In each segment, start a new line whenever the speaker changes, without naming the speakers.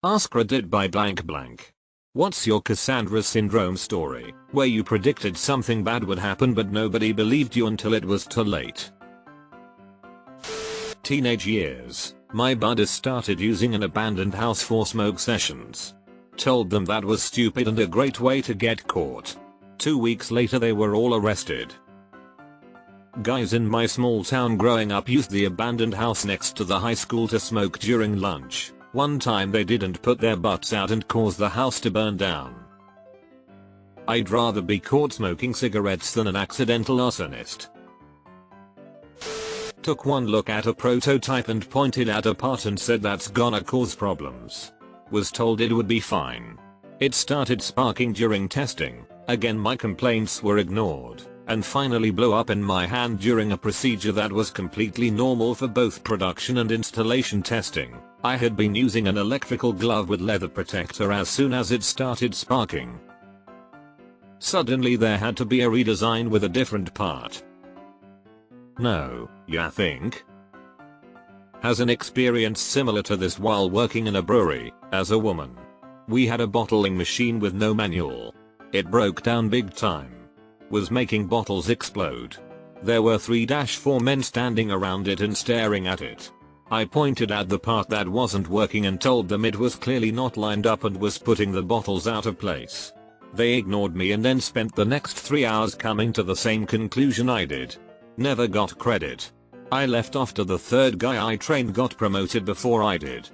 Ask Reddit by blank blank. What's your Candra Syndrome story, where you predicted something bad would happen but nobody believed you until it was too late? Teenage years, my buddies started using an abandoned house for smoke sessions. Told them that was stupid and a great way to get caught. 2 weeks later they were all arrested. Guys in my small town growing up used the abandoned house next to the high school to smoke during lunch. One time they didn't put their butts out and caused the house to burn down. I'd rather be caught smoking cigarettes than an accidental arsonist. Took one look at a prototype and pointed at a part and said that's gonna cause problems. Was told it would be fine. It started sparking during testing. Again my complaints were ignored, and finally blew up in my hand during a procedure that was completely normal for both production and installation testing. I had been using an electrical glove with leather protector as soon as it started sparking. Suddenly there had to be a redesign with a different part. No, you think? Has an experience similar to this while working in a brewery, as a woman. We had a bottling machine with no manual. It broke down big time. Was making bottles explode. There were 3-4 men standing around it and staring at it. I pointed at the part that wasn't working and told them it was clearly not lined up and was putting the bottles out of place. They ignored me and then spent the next 3 hours coming to the same conclusion I did. Never got credit. I left after the third guy I trained got promoted before I did.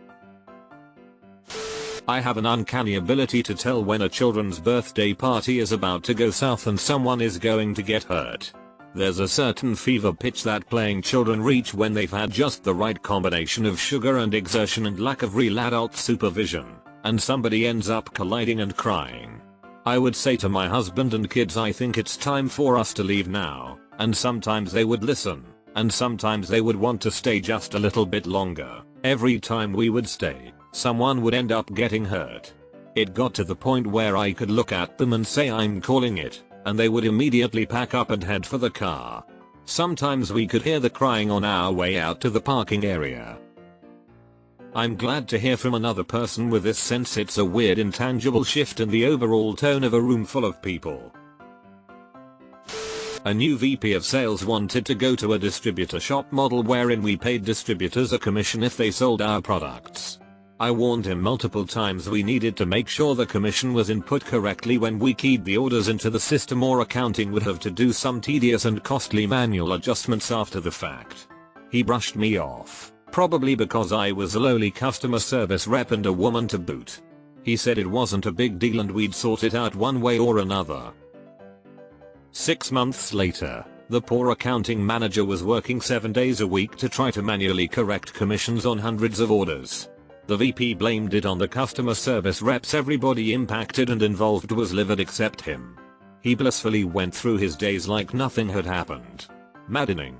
I have an uncanny ability to tell when a children's birthday party is about to go south and someone is going to get hurt. There's a certain fever pitch that playing children reach when they've had just the right combination of sugar and exertion and lack of real adult supervision, and somebody ends up colliding and crying. I would say to my husband and kids I think it's time for us to leave now, and sometimes they would listen, and sometimes they would want to stay just a little bit longer. Every time we would stay, someone would end up getting hurt. It got to the point where I could look at them and say I'm calling it, and they would immediately pack up and head for the car. Sometimes we could hear the crying on our way out to the parking area. I'm glad to hear from another person with this sense. It's a weird intangible shift in the overall tone of a room full of people. A new VP of sales wanted to go to a distributor shop model wherein we paid distributors a commission if they sold our products. I warned him multiple times we needed to make sure the commission was input correctly when we keyed the orders into the system, or accounting would have to do some tedious and costly manual adjustments after the fact. He brushed me off, probably because I was a lowly customer service rep and a woman to boot. He said it wasn't a big deal and we'd sort it out one way or another. 6 months later, the poor accounting manager was working 7 days a week to try to manually correct commissions on hundreds of orders. The VP blamed it on the customer service reps. Everybody impacted and involved was livid except him. He blissfully went through his days like nothing had happened. Maddening.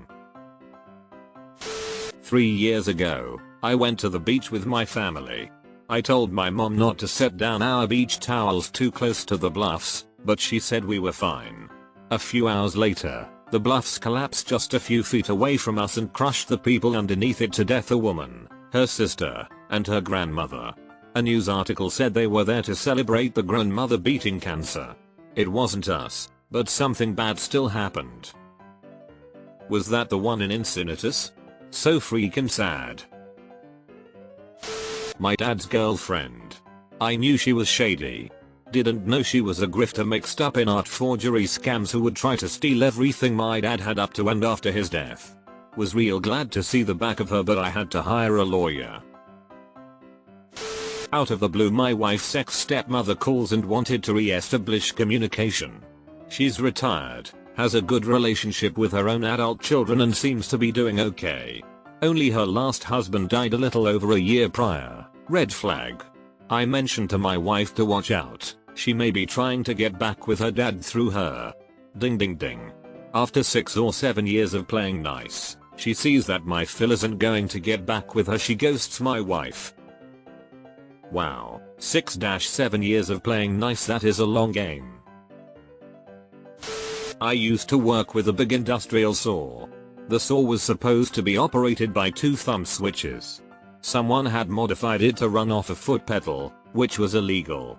3 years ago, I went to the beach with my family. I told my mom not to set down our beach towels too close to the bluffs, but she said we were fine. A few hours later, the bluffs collapsed just a few feet away from us and crushed the people underneath it to death. A woman, her sister, and her grandmother. A news article said they were there to celebrate the grandmother beating cancer. It wasn't us, but something bad still happened. Was that the one in Encinitas? So freaking sad. My dad's girlfriend. I knew she was shady. Didn't know she was a grifter mixed up in art forgery scams who would try to steal everything my dad had up to and after his death. Was real glad to see the back of her, but I had to hire a lawyer. Out of the blue my wife's ex-stepmother calls and wanted to re-establish communication. She's retired, has a good relationship with her own adult children and seems to be doing okay. Only her last husband died a little over a year prior. Red flag. I mentioned to my wife to watch out, she may be trying to get back with her dad through her. Ding ding ding. After 6 or 7 years of playing nice, she sees that my Phil isn't going to get back with her. She ghosts my wife. Wow, 6-7 years of playing nice, that is a long game. I used to work with a big industrial saw. The saw was supposed to be operated by 2 thumb switches. Someone had modified it to run off a foot pedal, which was illegal.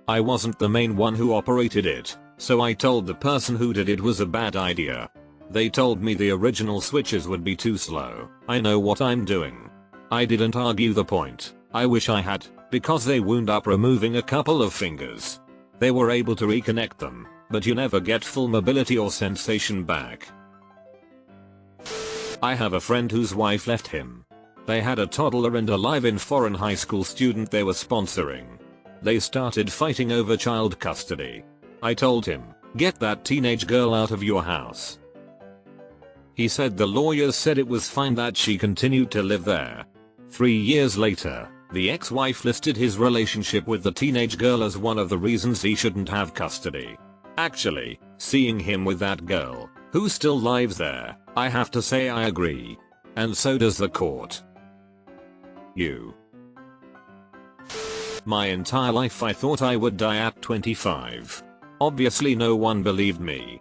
I wasn't the main one who operated it, so I told the person who did it was a bad idea. They told me the original switches would be too slow. I know what I'm doing. I didn't argue the point. I wish I had, because they wound up removing a couple of fingers. They were able to reconnect them, but you never get full mobility or sensation back. I have a friend whose wife left him. They had a toddler and a live-in foreign high school student they were sponsoring. They started fighting over child custody. I told him, get that teenage girl out of your house. He said the lawyers said it was fine that she continued to live there. 3 years later, the ex-wife listed his relationship with the teenage girl as one of the reasons he shouldn't have custody. Actually, seeing him with that girl, who still lives there, I have to say I agree. And so does the court. My entire life I thought I would die at 25. Obviously no one believed me.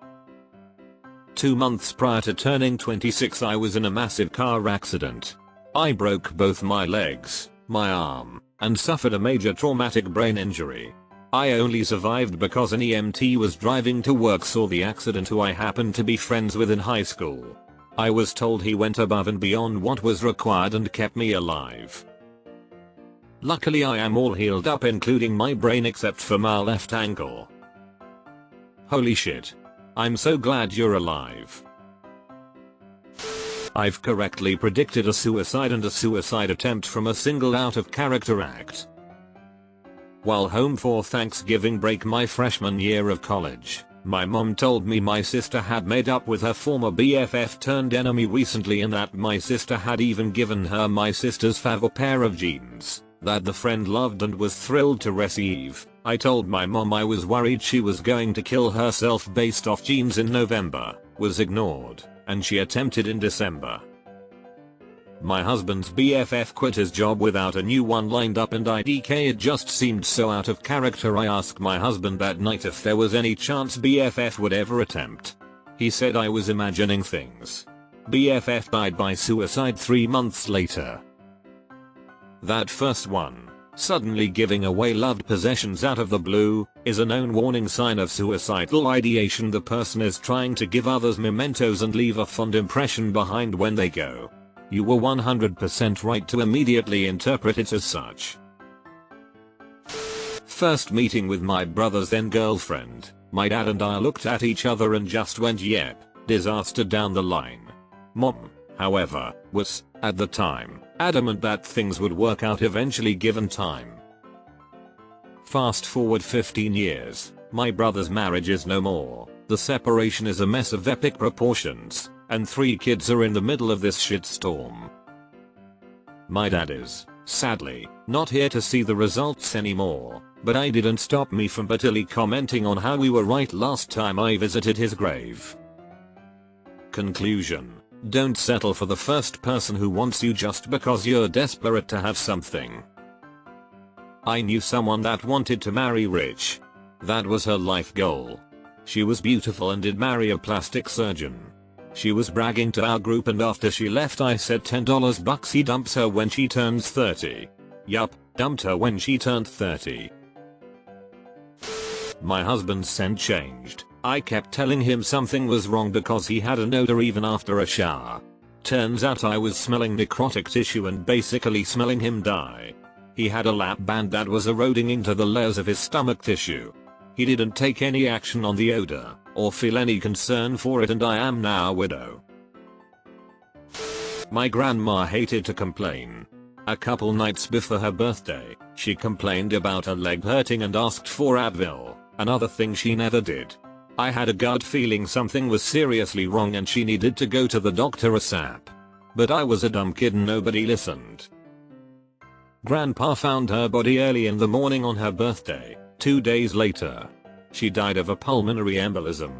2 months prior to turning 26 I was in a massive car accident. I broke both my legs, my arm, and suffered a major traumatic brain injury. I only survived because an EMT was driving to work saw the accident who I happened to be friends with in high school. I was told he went above and beyond what was required and kept me alive. Luckily I am all healed up including my brain except for my left ankle. Holy shit. I'm so glad you're alive. I've correctly predicted a suicide and a suicide attempt from a single out of character act. While home for Thanksgiving break my freshman year of college, my mom told me my sister had made up with her former BFF turned enemy recently and that my sister had even given her my sister's favorite pair of jeans that the friend loved and was thrilled to receive. I told my mom I was worried she was going to kill herself based off jeans in November, was ignored, and she attempted in December. My husband's BFF quit his job without a new one lined up and IDK it just seemed so out of character. I asked my husband that night if there was any chance BFF would ever attempt. He said I was imagining things. BFF died by suicide 3 months later. That first one, suddenly giving away loved possessions out of the blue, is a known warning sign of suicidal ideation. The person is trying to give others mementos and leave a fond impression behind when they go. You were 100% right to immediately interpret it as such. First meeting with my brother's then girlfriend, my dad and I looked at each other and just went yep, disaster down the line. Mom, however, was, at the time, adamant that things would work out eventually given time. Fast forward 15 years, my brother's marriage is no more, the separation is a mess of epic proportions, and 3 kids are in the middle of this shitstorm. My dad is, sadly, not here to see the results anymore, but I didn't stop me from bitterly commenting on how we were right last time I visited his grave. Conclusion. Don't settle for the first person who wants you just because you're desperate to have something. I knew someone that wanted to marry rich. That was her life goal. She was beautiful and did marry a plastic surgeon. She was bragging to our group and after she left I said $10 bucks he dumps her when she turns 30. Yup, dumped her when she turned 30. My husband's scent changed. I kept telling him something was wrong because he had an odor even after a shower. Turns out I was smelling necrotic tissue and basically smelling him die. He had a lap band that was eroding into the layers of his stomach tissue. He didn't take any action on the odor, or feel any concern for it and I am now a widow. My grandma hated to complain. A couple nights before her birthday, she complained about her leg hurting and asked for Advil, another thing she never did. I had a gut feeling something was seriously wrong and she needed to go to the doctor ASAP. But I was a dumb kid and nobody listened. Grandpa found her body early in the morning on her birthday. 2 days later, she died of a pulmonary embolism.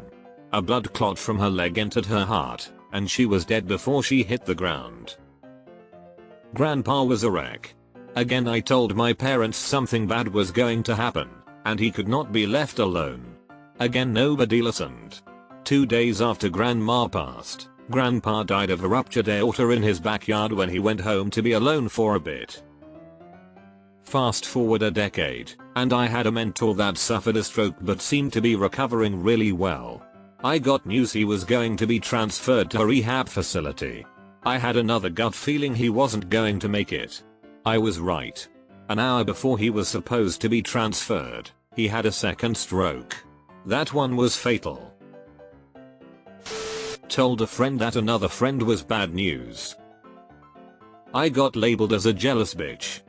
A blood clot from her leg entered her heart, and she was dead before she hit the ground. Grandpa was a wreck. Again I told my parents something bad was going to happen, and he could not be left alone. Again nobody listened. 2 days after Grandma passed, Grandpa died of a ruptured aorta in his backyard when he went home to be alone for a bit. Fast forward a decade, and I had a mentor that suffered a stroke but seemed to be recovering really well. I got news he was going to be transferred to a rehab facility. I had another gut feeling he wasn't going to make it. I was right. An hour before he was supposed to be transferred, he had a second stroke. That one was fatal. Told a friend that another friend was bad news. I got labeled as a jealous bitch.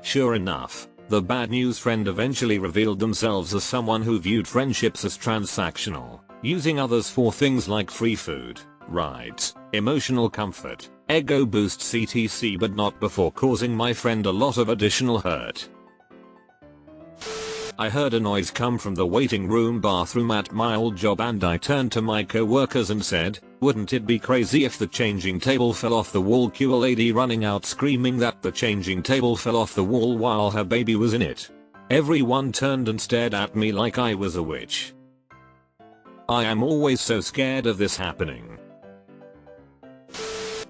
Sure enough, the bad news friend eventually revealed themselves as someone who viewed friendships as transactional, using others for things like free food, rides, emotional comfort, ego boosts etc, but not before causing my friend a lot of additional hurt. I heard a noise come from the waiting room bathroom at my old job and I turned to my co-workers and said, "Wouldn't it be crazy if the changing table fell off the wall?" Cue a lady running out screaming that the changing table fell off the wall while her baby was in it. Everyone turned and stared at me like I was a witch. I am always so scared of this happening.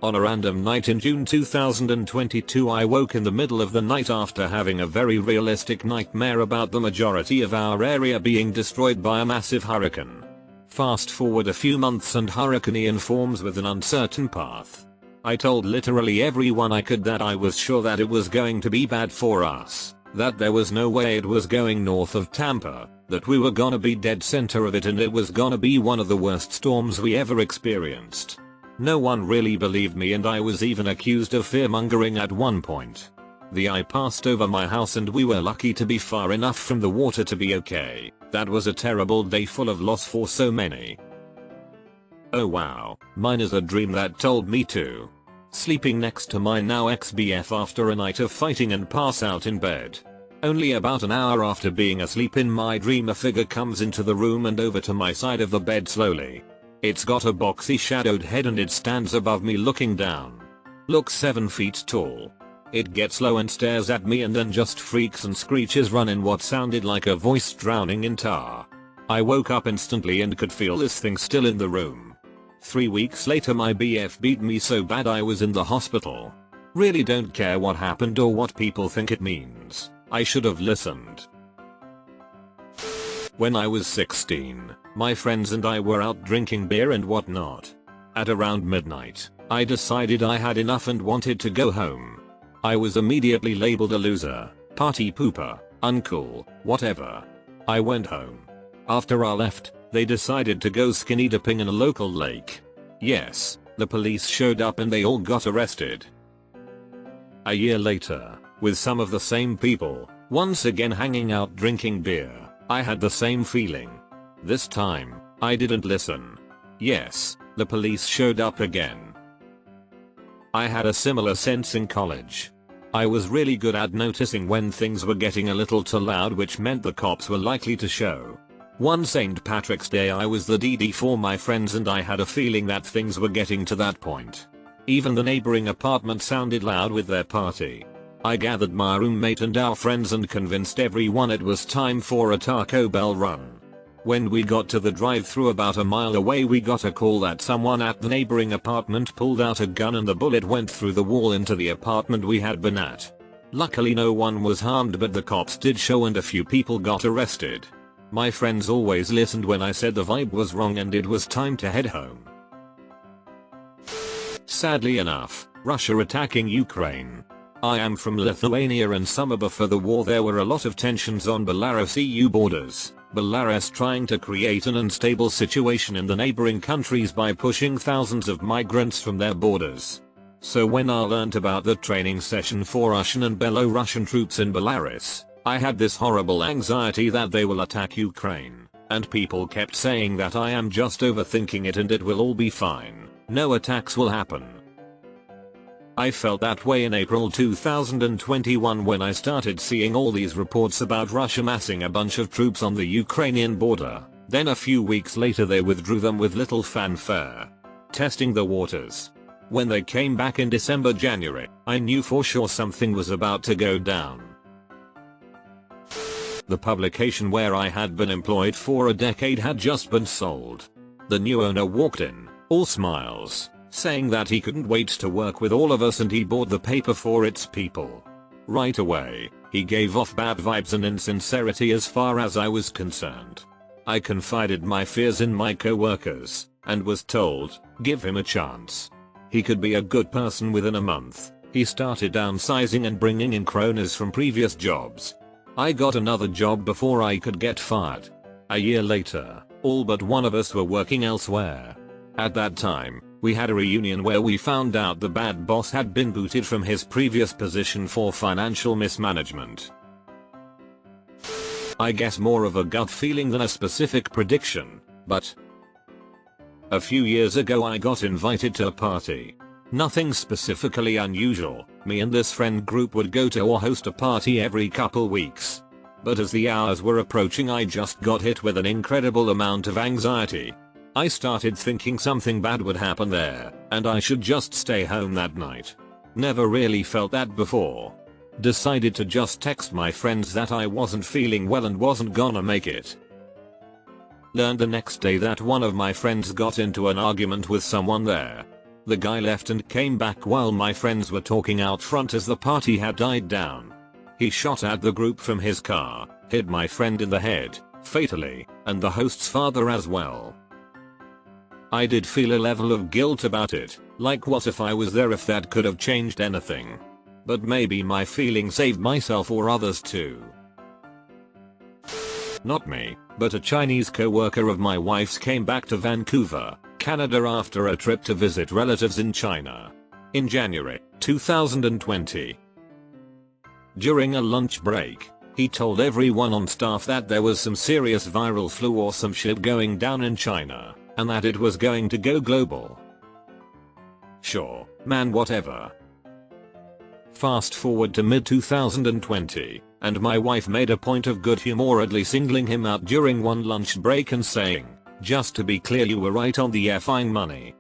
On a random night in June 2022, I woke in the middle of the night after having a very realistic nightmare about the majority of our area being destroyed by a massive hurricane. Fast forward a few months and Hurricane Ian forms with an uncertain path. I told literally everyone I could that I was sure that it was going to be bad for us, that there was no way it was going north of Tampa, that we were gonna be dead center of it and it was gonna be one of the worst storms we ever experienced. No one really believed me and I was even accused of fearmongering at one point. The eye passed over my house and we were lucky to be far enough from the water to be okay. That was a terrible day full of loss for so many. Oh wow, mine is a dream that told me to. Sleeping next to my now ex-BF after a night of fighting and pass out in bed. Only about an hour after being asleep in my dream a figure comes into the room and over to my side of the bed slowly. It's got a boxy shadowed head and it stands above me looking down. Looks 7 feet tall. It gets low and stares at me and then just freaks and screeches run in what sounded like a voice drowning in tar. I woke up instantly and could feel this thing still in the room. 3 weeks later my BF beat me so bad I was in the hospital. Really don't care what happened or what people think it means. I should have listened. When I was 16, my friends and I were out drinking beer and whatnot. At around midnight, I decided I had enough and wanted to go home. I was immediately labeled a loser, party pooper, uncool, whatever. I went home. After I left, they decided to go skinny dipping in a local lake. Yes, the police showed up and they all got arrested. A year later, with some of the same people, once again hanging out drinking beer, I had the same feeling. This time, I didn't listen. Yes, the police showed up again. I had a similar sense in college. I was really good at noticing when things were getting a little too loud, which meant the cops were likely to show. One St. Patrick's Day I was the DD for my friends and I had a feeling that things were getting to that point. Even the neighboring apartment sounded loud with their party. I gathered my roommate and our friends and convinced everyone it was time for a Taco Bell run. When we got to the drive-thru about a mile away we got a call that someone at the neighboring apartment pulled out a gun and the bullet went through the wall into the apartment we had been at. Luckily no one was harmed but the cops did show and a few people got arrested. My friends always listened when I said the vibe was wrong and it was time to head home. Sadly enough, Russia attacking Ukraine. I am from Lithuania and summer before the war there were a lot of tensions on Belarus-EU borders. Belarus trying to create an unstable situation in the neighboring countries by pushing thousands of migrants from their borders. So when I learnt about the training session for Russian and Belarusian troops in Belarus, I had this horrible anxiety that they will attack Ukraine, and people kept saying that I am just overthinking it and it will all be fine, no attacks will happen. I felt that way in April 2021 when I started seeing all these reports about Russia massing a bunch of troops on the Ukrainian border. Then a few weeks later they withdrew them with little fanfare. Testing the waters. When they came back in January, I knew for sure something was about to go down. The publication where I had been employed for a decade had just been sold. The new owner walked in, All smiles, saying that he couldn't wait to work with all of us and he bought the paper for its people. Right away, he gave off bad vibes and insincerity as far as I was concerned. I confided my fears in my co-workers, and was told, give him a chance. He could be a good person within a month. He started downsizing and bringing in kronas from previous jobs. I got another job before I could get fired. A year later, all but one of us were working elsewhere. At that time, we had a reunion where we found out the bad boss had been booted from his previous position for financial mismanagement. I guess more of a gut feeling than a specific prediction, but a few years ago I got invited to a party. Nothing specifically unusual, me and this friend group would go to or host a party every couple weeks. But as the hours were approaching I just got hit with an incredible amount of anxiety. I started thinking something bad would happen there, and I should just stay home that night. Never really felt that before. Decided to just text my friends that I wasn't feeling well and wasn't gonna make it. Learned the next day that one of my friends got into an argument with someone there. The guy left and came back while my friends were talking out front as the party had died down. He shot at the group from his car, hit my friend in the head, fatally, and the host's father as well. I did feel a level of guilt about it, like what if I was there, if that could have changed anything. But maybe my feeling saved myself or others too. Not me, but a Chinese co-worker of my wife's came back to Vancouver, Canada after a trip to visit relatives in China. In January 2020. During a lunch break, he told everyone on staff that there was some serious viral flu or some shit going down in China, and that it was going to go global. Sure, man, whatever. Fast forward to mid-2020, and my wife made a point of good humoredly singling him out during one lunch break and saying, just to be clear, you were right on the effing money.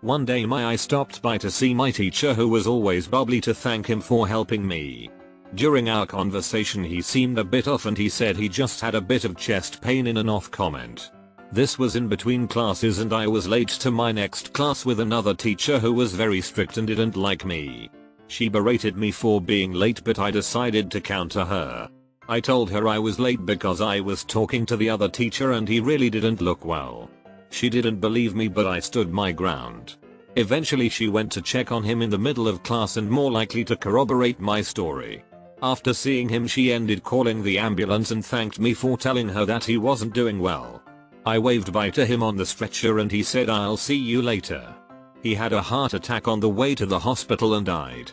One day I stopped by to see my teacher, who was always bubbly, to thank him for helping me. During our conversation he seemed a bit off and he said he just had a bit of chest pain in an off comment. This was in between classes and I was late to my next class with another teacher who was very strict and didn't like me. She berated me for being late, but I decided to counter her. I told her I was late because I was talking to the other teacher and he really didn't look well. She didn't believe me, but I stood my ground. Eventually she went to check on him in the middle of class and more likely to corroborate my story. After seeing him she ended calling the ambulance and thanked me for telling her that he wasn't doing well. I waved bye to him on the stretcher and he said, I'll see you later. He had a heart attack on the way to the hospital and died.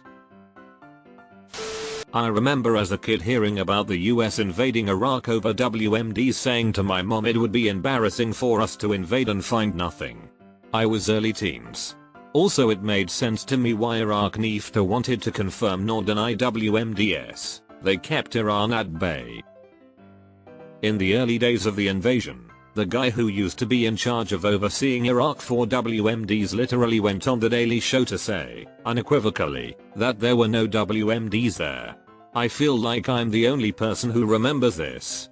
I remember as a kid hearing about the US invading Iraq over WMDs, saying to my mom it would be embarrassing for us to invade and find nothing. I was early teens. Also, it made sense to me why Iraq neither wanted to confirm nor deny WMDs. They kept Iran at bay. In the early days of the invasion, the guy who used to be in charge of overseeing Iraq for WMDs literally went on The Daily Show to say, unequivocally, that there were no WMDs there. I feel like I'm the only person who remembers this.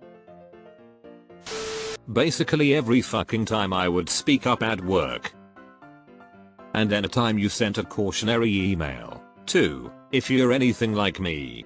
Basically every fucking time I would speak up at work. And anytime you sent a cautionary email, too, if you're anything like me.